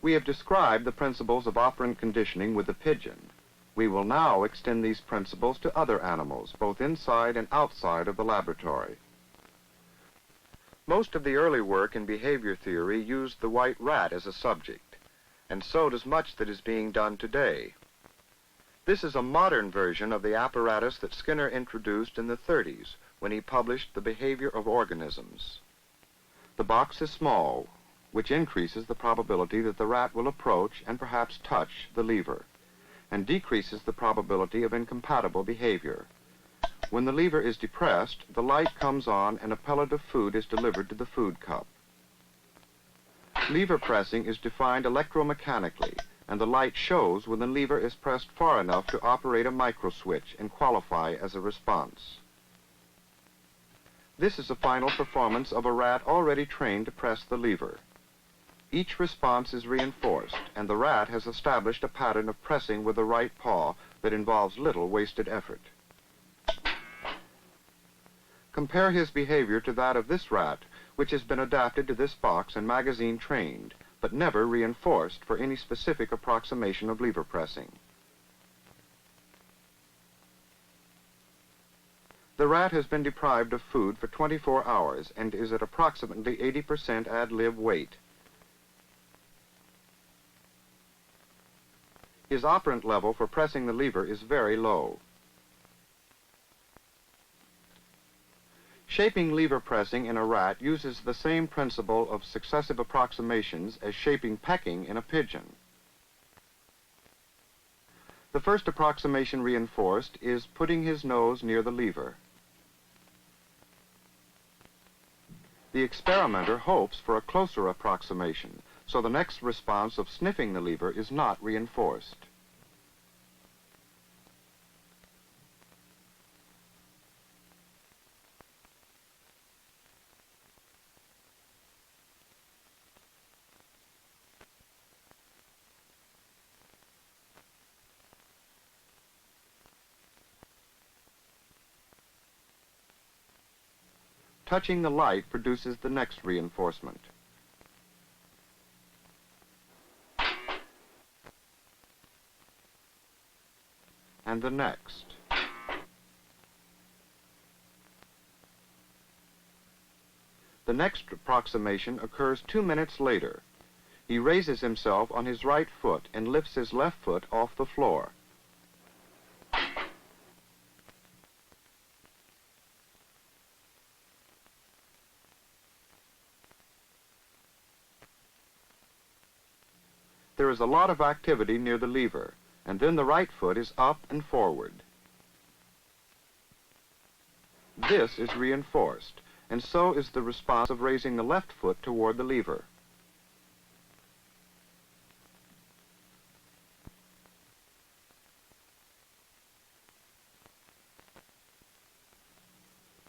We have described the principles of operant conditioning with the pigeon. We will now extend these principles to other animals, both inside and outside of the laboratory. Most of the early work in behavior theory used the white rat as a subject, and so does much that is being done today. This is a modern version of the apparatus that Skinner introduced in the 30s when he published The Behavior of Organisms. The box is small, which increases the probability that the rat will approach and perhaps touch the lever, and decreases the probability of incompatible behavior. When the lever is depressed, the light comes on and a pellet of food is delivered to the food cup. Lever pressing is defined electromechanically, and the light shows when the lever is pressed far enough to operate a microswitch and qualify as a response. This is a final performance of a rat already trained to press the lever. Each response is reinforced, and the rat has established a pattern of pressing with the right paw that involves little wasted effort. Compare his behavior to that of this rat, which has been adapted to this box and magazine trained, but never reinforced for any specific approximation of lever pressing. The rat has been deprived of food for 24 hours and is at approximately 80% ad lib weight. His operant level for pressing the lever is very low. Shaping lever pressing in a rat uses the same principle of successive approximations as shaping pecking in a pigeon. The first approximation reinforced is putting his nose near the lever. The experimenter hopes for a closer approximation, so the next response of sniffing the lever is not reinforced. Touching the light produces the next reinforcement. And the next. The next approximation occurs 2 minutes later. He raises himself on his right foot and lifts his left foot off the floor. There is a lot of activity near the lever, and then the right foot is up and forward. This is reinforced, and so is the response of raising the left foot toward the lever.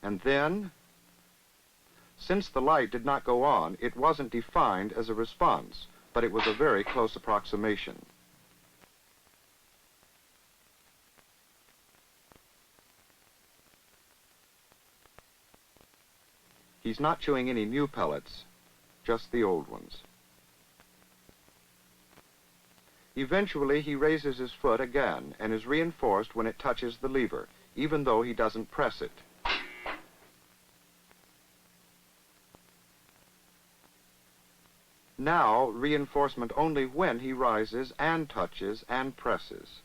And then, since the light did not go on, it wasn't defined as a response, but it was a very close approximation. He's not chewing any new pellets, just the old ones. Eventually, he raises his foot again and is reinforced when it touches the lever, even though he doesn't press it. Now, reinforcement only when he rises and touches and presses.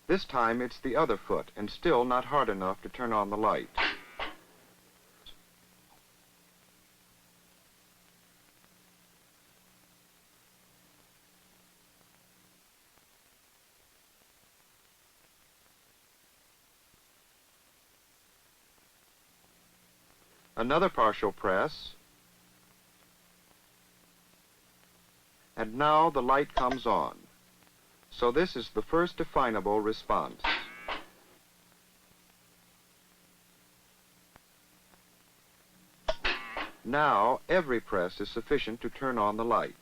This time it's the other foot, and still not hard enough to turn on the light. Another partial press, and now the light comes on. So this is the first definable response. Now, every press is sufficient to turn on the light.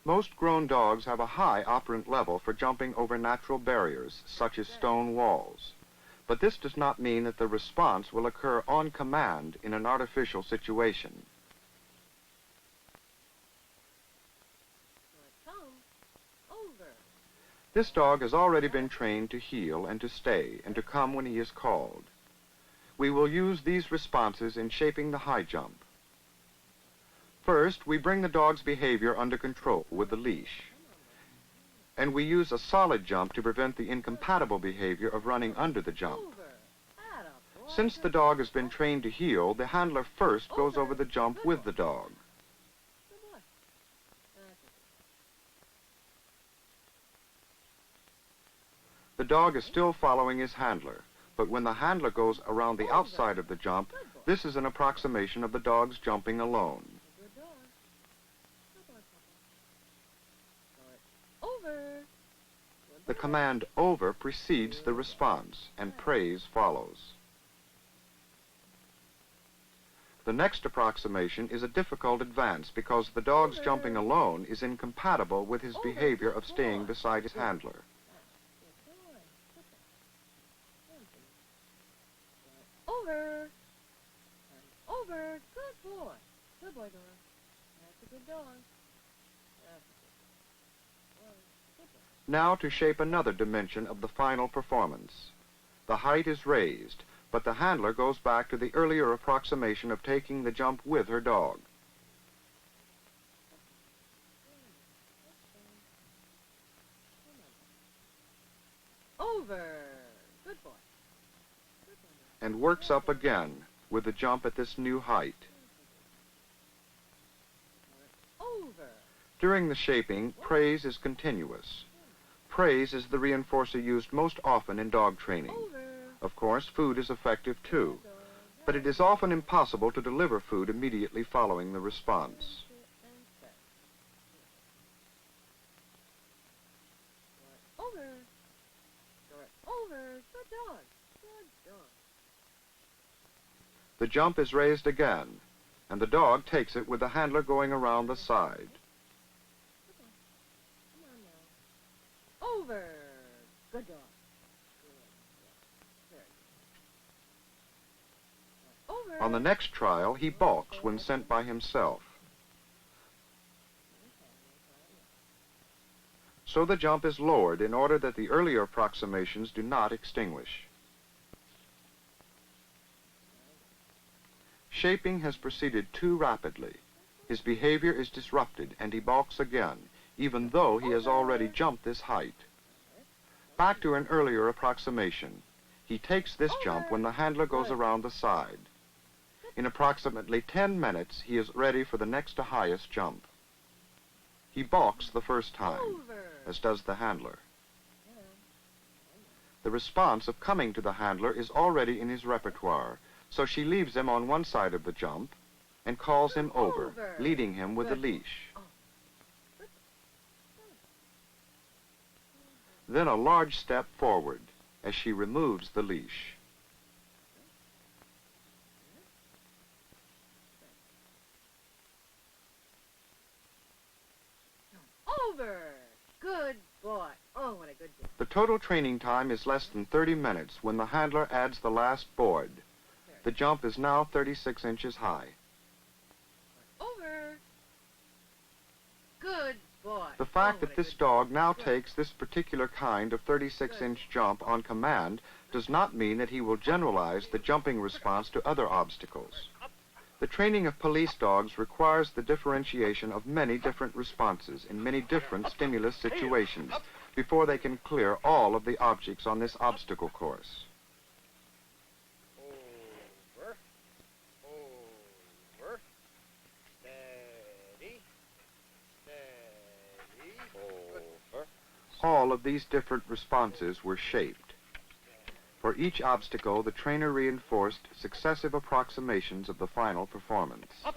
Most grown dogs have a high operant level for jumping over natural barriers, such as stone walls. But this does not mean that the response will occur on command in an artificial situation. This dog has already been trained to heel and to stay and to come when he is called. We will use these responses in shaping the high jump. First, we bring the dog's behavior under control with the leash. And we use a solid jump to prevent the incompatible behavior of running under the jump. Since the dog has been trained to heel, the handler first goes over the jump with the dog. The dog is still following his handler, but when the handler goes around the outside of the jump, this is an approximation of the dog's jumping alone. The command over precedes the response, and praise follows. The next approximation is a difficult advance because the dog's jumping alone is incompatible with his behavior of staying beside his handler. Over. Over. Good boy. Good boy, Dora. That's a good dog. Now to shape another dimension of the final performance. The height is raised, but the handler goes back to the earlier approximation of taking the jump with her dog. Over. Good boy. And works up again with the jump at this new height. Over. During the shaping, praise is continuous. Praise is the reinforcer used most often in dog training. Of course, food is effective too, but it is often impossible to deliver food immediately following the response. Over. Over. Good dog. Good dog. The jump is raised again, and the dog takes it with the handler going around the side. Over. Good dog. Over. On the next trial, he balks when sent by himself. So the jump is lowered in order that the earlier approximations do not extinguish. Shaping has proceeded too rapidly. His behavior is disrupted and he balks again, even though he has already jumped this height. Back to an earlier approximation. He takes this jump when the handler goes around the side. In approximately 10 minutes, he is ready for the next to highest jump. He balks the first time, as does the handler. The response of coming to the handler is already in his repertoire, so she leaves him on one side of the jump and calls him over, leading him with the leash. Then a large step forward as she removes the leash. Over. Good boy. Oh, what a good boy. The total training time is less than 30 minutes when the handler adds the last board. The jump is now 36 inches high. Over. Good boy. The fact that this dog now takes this particular kind of 36-inch jump on command does not mean that he will generalize the jumping response to other obstacles. The training of police dogs requires the differentiation of many different responses in many different stimulus situations before they can clear all of the objects on this obstacle course. Over. Over. Steady. Steady. Over. All of these different responses were shaped. For each obstacle, the trainer reinforced successive approximations of the final performance. Up.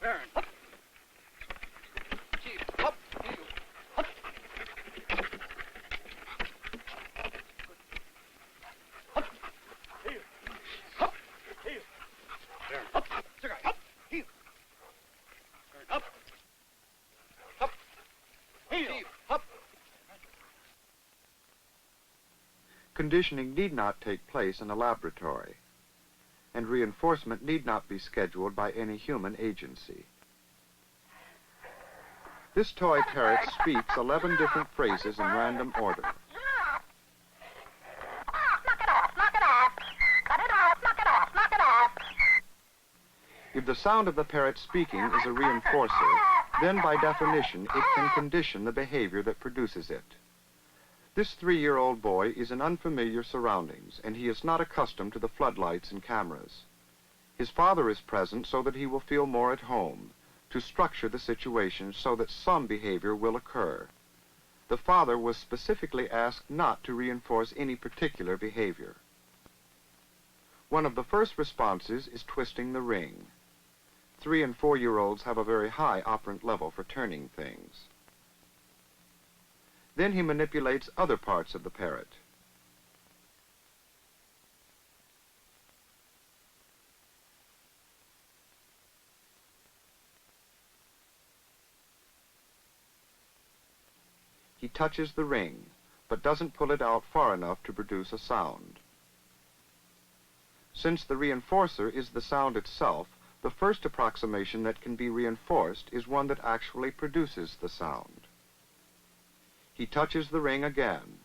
Turn. Up. Conditioning need not take place in a laboratory, and reinforcement need not be scheduled by any human agency. This toy parrot speaks 11 different phrases in random order. Knock it off, knock it off. Cut it off, knock it off, knock it off. If the sound of the parrot speaking is a reinforcer, then by definition it can condition the behavior that produces it. This 3-year-old boy is in unfamiliar surroundings, and he is not accustomed to the floodlights and cameras. His father is present so that he will feel more at home, to structure the situation so that some behavior will occur. The father was specifically asked not to reinforce any particular behavior. One of the first responses is twisting the ring. 3- and 4-year-olds have a very high operant level for turning things. Then he manipulates other parts of the parrot. He touches the ring, but doesn't pull it out far enough to produce a sound. Since the reinforcer is the sound itself, the first approximation that can be reinforced is one that actually produces the sound. He touches the ring again.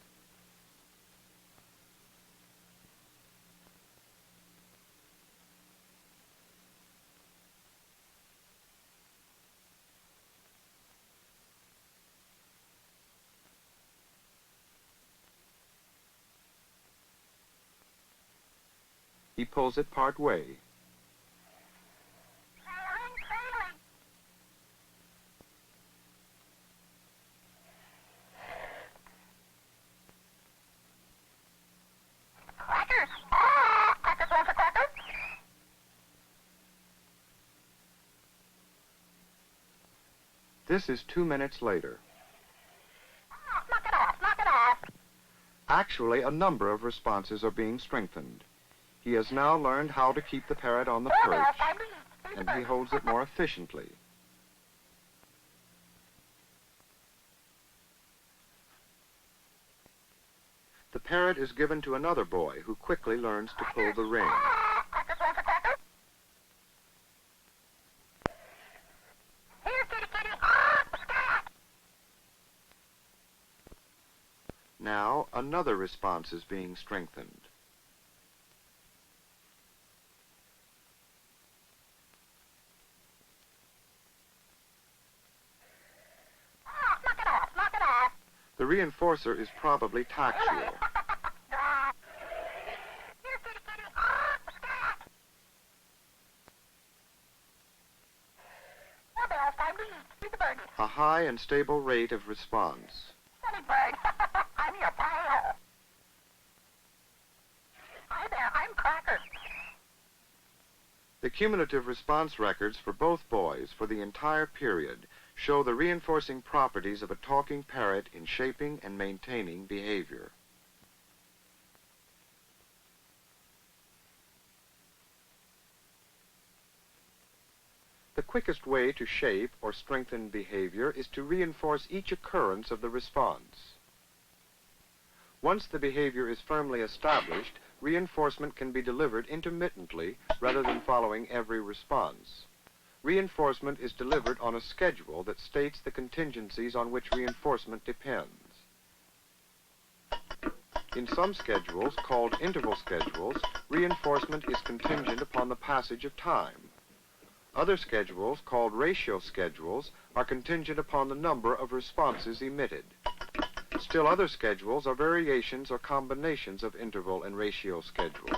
He pulls it part way. Sailing, sailing. Crackers. Crackers, want a cracker? This is 2 minutes later. Knock it off, knock it off. Actually, a number of responses are being strengthened. He has now learned how to keep the parrot on the perch, and he holds it more efficiently. The parrot is given to another boy who quickly learns to pull the ring. Crackers, want a cracker? Here, kitty, kitty. Scat. Now, another response is being strengthened. Knock it off, knock it off. The reinforcer is probably tactual. Here, kitty, kitty. Scat. Oh, there's time to eat. Eat the birdie. A high and stable rate of response. Silly bird. I'm your pal. Hi there, I'm Cracker. The cumulative response records for both boys for the entire period show the reinforcing properties of a talking parrot in shaping and maintaining behavior. The quickest way to shape or strengthen behavior is to reinforce each occurrence of the response. Once the behavior is firmly established, reinforcement can be delivered intermittently rather than following every response. Reinforcement is delivered on a schedule that states the contingencies on which reinforcement depends. In some schedules, called interval schedules, reinforcement is contingent upon the passage of time. Other schedules, called ratio schedules, are contingent upon the number of responses emitted. Still other schedules are variations or combinations of interval and ratio schedules.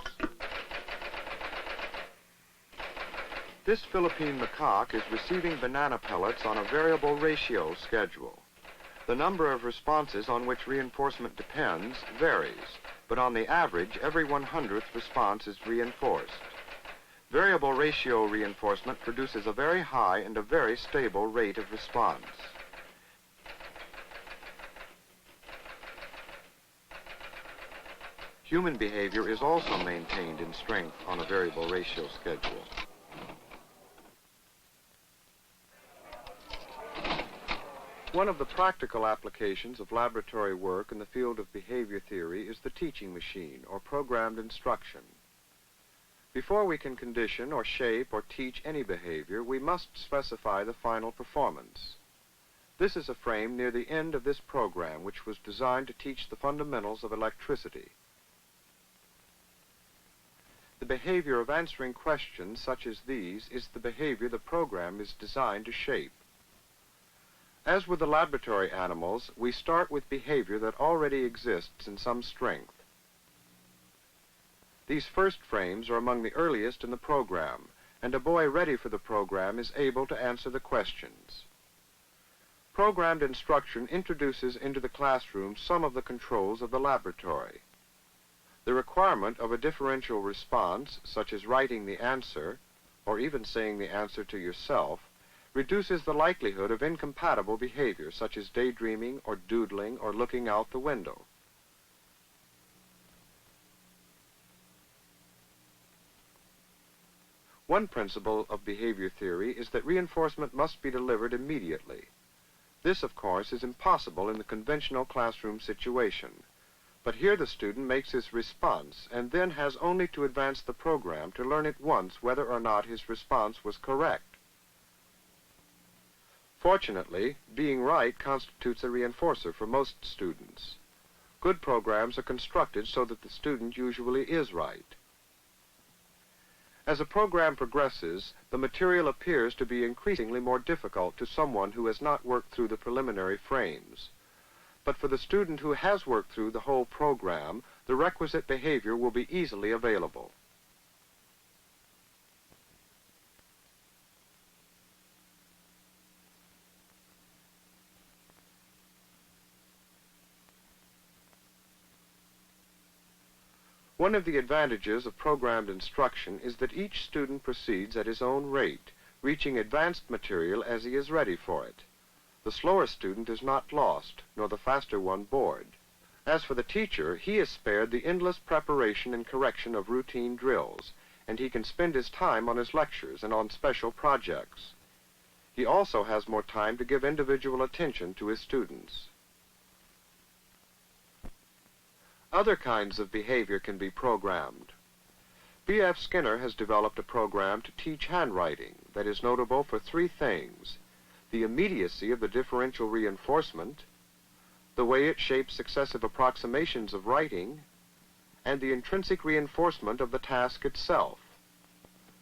This Philippine macaque is receiving banana pellets on a variable ratio schedule. The number of responses on which reinforcement depends varies, but on the average, every 100th response is reinforced. Variable ratio reinforcement produces a very high and a very stable rate of response. Human behavior is also maintained in strength on a variable ratio schedule. One of the practical applications of laboratory work in the field of behavior theory is the teaching machine, or programmed instruction. Before we can condition or shape or teach any behavior, we must specify the final performance. This is a frame near the end of this program, which was designed to teach the fundamentals of electricity. The behavior of answering questions such as these is the behavior the program is designed to shape. As with the laboratory animals, we start with behavior that already exists in some strength. These first frames are among the earliest in the program, and a boy ready for the program is able to answer the questions. Programmed instruction introduces into the classroom some of the controls of the laboratory. The requirement of a differential response, such as writing the answer, or even saying the answer to yourself, reduces the likelihood of incompatible behavior, such as daydreaming or doodling or looking out the window. One principle of behavior theory is that reinforcement must be delivered immediately. This, of course, is impossible in the conventional classroom situation. But here the student makes his response and then has only to advance the program to learn at once whether or not his response was correct. Fortunately, being right constitutes a reinforcer for most students. Good programs are constructed so that the student usually is right. As a program progresses, the material appears to be increasingly more difficult to someone who has not worked through the preliminary frames. But for the student who has worked through the whole program, the requisite behavior will be easily available. One of the advantages of programmed instruction is that each student proceeds at his own rate, reaching advanced material as he is ready for it. The slower student is not lost, nor the faster one bored. As for the teacher, he is spared the endless preparation and correction of routine drills, and he can spend his time on his lectures and on special projects. He also has more time to give individual attention to his students. Other kinds of behavior can be programmed. B.F. Skinner has developed a program to teach handwriting that is notable for three things: the immediacy of the differential reinforcement, the way it shapes successive approximations of writing, and the intrinsic reinforcement of the task itself.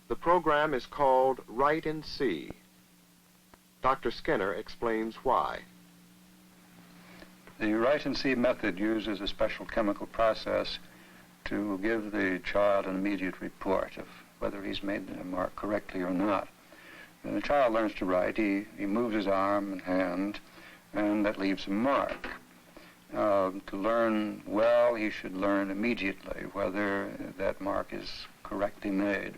The program is called Write and See. Dr. Skinner explains why. The write and see method uses a special chemical process to give the child an immediate report of whether he's made the mark correctly or not. When the child learns to write, he moves his arm and hand, and that leaves a mark. To learn well, he should learn immediately whether that mark is correctly made.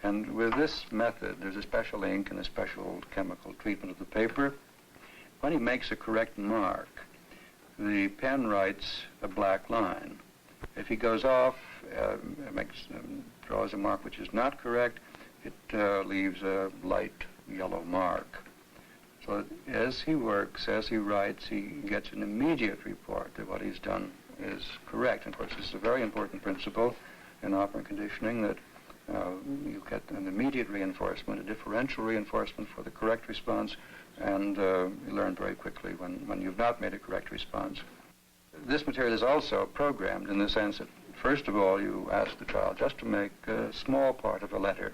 And with this method, there's a special ink and a special chemical treatment of the paper. When he makes a correct mark, the pen writes a black line. If he goes off, draws a mark which is not correct, it leaves a light yellow mark. So as he works, as he writes, he gets an immediate report that what he's done is correct. And of course, this is a very important principle in operant conditioning, that you get an immediate reinforcement, a differential reinforcement for the correct response, and you learn very quickly when you've not made a correct response. This material is also programmed in the sense that, first of all, you ask the child just to make a small part of a letter.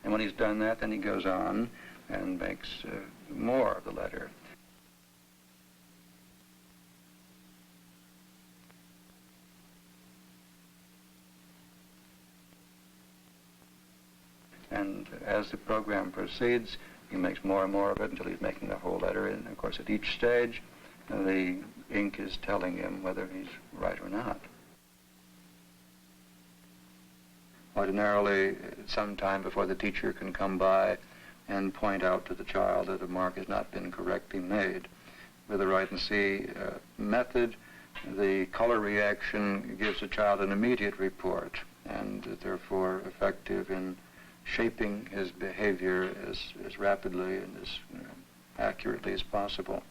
And when he's done that, then he goes on and makes more of the letter. And as the program proceeds, he makes more and more of it until he's making the whole letter. And of course, at each stage, the ink is telling him whether he's right or not. Ordinarily, some time before the teacher can come by and point out to the child that a mark has not been correctly made. With the write and see method, the color reaction gives the child an immediate report, and therefore effective in shaping his behavior as rapidly and as accurately as possible.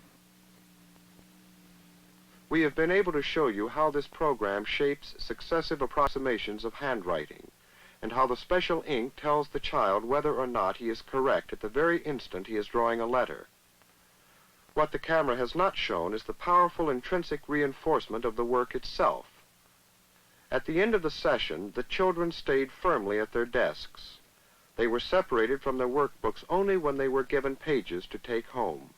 We have been able to show you how this program shapes successive approximations of handwriting, and how the special ink tells the child whether or not he is correct at the very instant he is drawing a letter. What the camera has not shown is the powerful intrinsic reinforcement of the work itself. At the end of the session, the children stayed firmly at their desks. They were separated from their workbooks only when they were given pages to take home.